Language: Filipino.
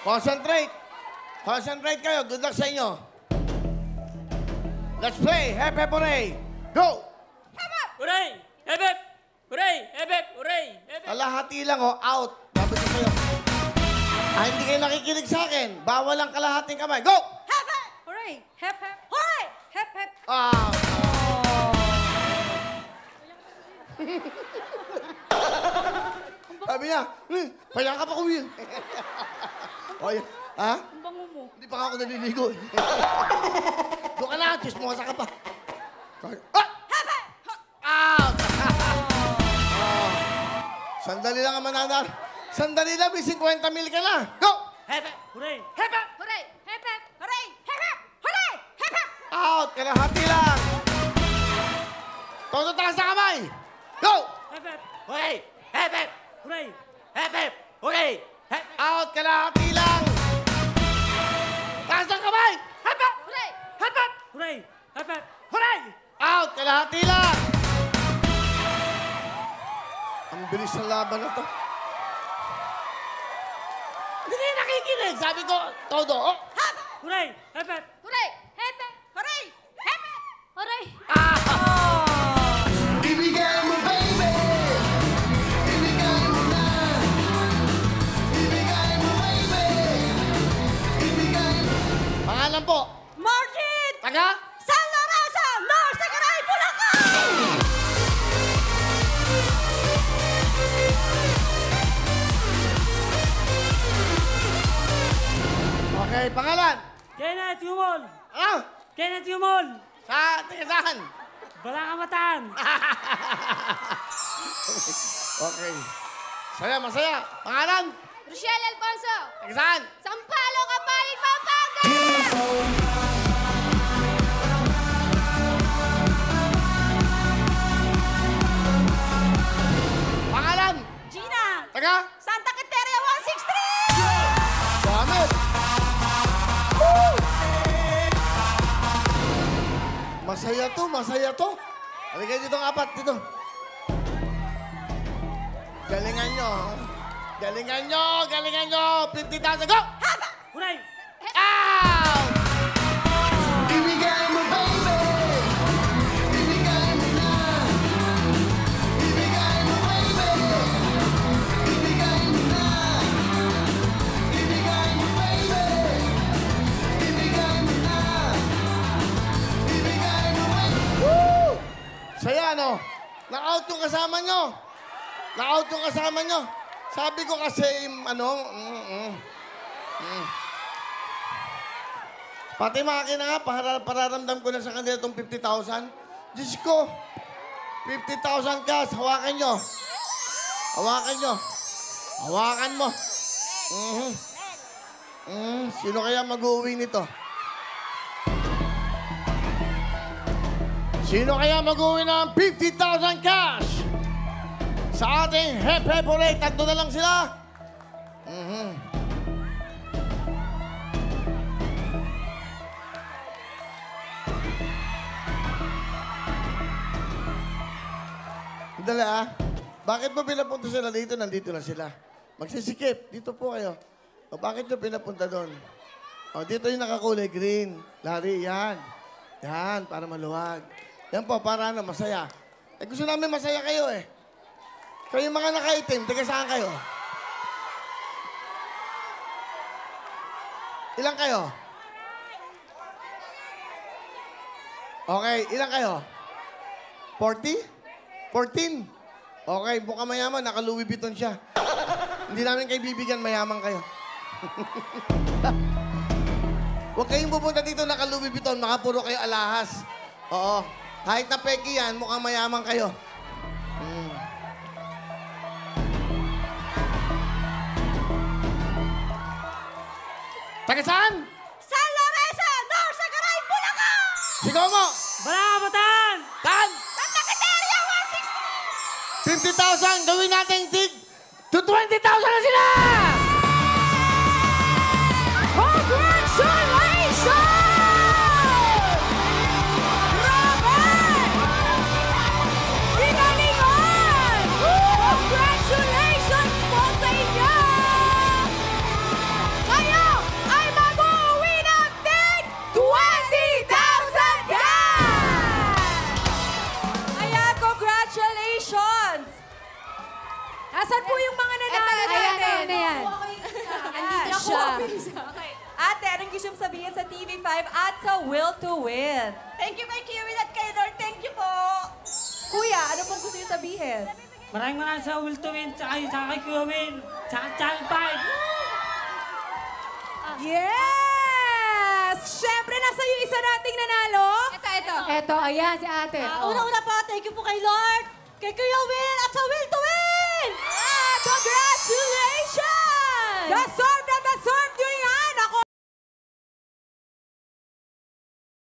Concentrate. Concentrate kayo. Good luck sa inyo. Let's play. Hep, hep, hooray. Go! Hep, hep! Hooray! Hep, hep! Hooray! Hep, hep! Hooray! Hep, hep! Kalahati lang, oh. Out. Dapat ko sa'yo. Hindi kayo nakikinig sa akin. Bawal ang kalahating kamay. Go! Hep, hep! Hooray! Hep, hep! Hooray! Hep, hep! Ah. Sabi niya, payakap ako, Will. O, yun. Ha? Ang bango mo. Hindi pa ako naliligo. Doon ka na, chismosa ka pa. Ah! Hep, hep! Out! Sandali lang, Mananar. Sandali lang, may 50 mil ka na. Go! Hep, hep! Hooray! Hep, hep! Hooray! Hep, hep! Hooray! Hep, hep! Hooray! Hep, hep! Out! Kalahati lang. Todo taas na kamay. Go! Hep, hep! Hooray! Hep, hep! Hooray! Hep, hep! Hooray! Hep, hep! Out! Kalahati lang. Taas ng kamay. Hep, hep! Hooray! Hep, hep! Hooray! Hep, hep! Hooray! Out! Kalahati lang. Ang bilis ng laban na to. Hindi kayo nakikinig. Sabi ko, todo. Oh. Hep, hep! Hooray! Hep, hep! Hooray! Hep, hep! Hooray! Hep, hep! Hooray! Ibigay mo, baby! Ibigay mo na! Ibigay mo, baby! Ibigay mo! Pangalan po? Margit! Taga? San Lorenzo! North Sagaray, Bulacan! Okay, pangalan? Kenneth Yumol! Ano? Kenneth Yumol! Taga saan? Balangamataan! Okay. Saya, masaya. Pangalan? Rochelle Alfonso! Taga saan? Sampalo, Kapalit, Pampanga! Pangalan? Gina! Taga? Santa Cateria 163! Damit! Woo! Masaya to, masaya to. Halika dito ng apat, dito. Galingan nyo. Galingan nyo, galingan nyo. 50,000, go! Haba! Hooray! Out! Ibigay mo, baby! Ibigay mo na! Ibigay mo, baby! Ibigay mo na! Ibigay mo, baby! Ibigay mo na! Ibigay mo, baby! Woo! Saya, no? Na-out yung kasama nyo. Na-out yung kasama nyo. Sabi ko kasi, Pati makina nga, pararamdam ko na sa kanila itong 50,000. Diyos ko, 50,000 cash, hawakan nyo. Hawakan nyo. Hawakan mo. Sino kaya mag-uwi nito? Sino kaya mag-uwi ng 50,000 cash? Sa ating Hep Hep Hooray, tatlo na lang sila. Dali Bakit mo pinapunta sila dito? Nandito na sila. Magsisikip. Dito po kayo. O bakit nyo pinapunta doon? O dito yung nakakulay green. Larry, yan. Yan, para maluwag. Yan po, para masaya. Gusto namin masaya kayo Kayo yung mga nakaitim, taga saan kayo? Ilang kayo? Okay, ilang kayo? 40? 14? Okay, buka mayaman, naka-Louis Vuitton siya. Hindi namin kayo bibigyan, mayaman kayo. Huwag kayong pupunta dito naka-Louis Vuitton, baka puro kayo alahas. Oo, kahit na peki yan, mukhang mayaman kayo. Taga saan? San Lorenzo! North Sagaray, Bulacan! Sigaw mo! Balangamataan! Saan? Santa Cateria 163! 50,000, gawin natin tig to 20,000 na sila! Congratulations! Robert! Pinalingan! Congratulations po sa inyo! Kaya mga nanalo natin. Ano yan? Andito siya. Okay. Ate, anong gusto mong sabihin sa TV5 at sa Will to Win? Thank you kay Kirin at kay Lord. Thank you po. Kuya, ano pong gusto niyo sabihin? Maraming sa Will to Win, tsaka kay Kuya Win, tsaka Channel 5. Yes! Siyempre, nasa iyo isa nating nanalo. Ito. Eto, ayan si ate. Una-una po, thank you po kay Lord, kay Kuya Will, at sa Will to Win! Congrats!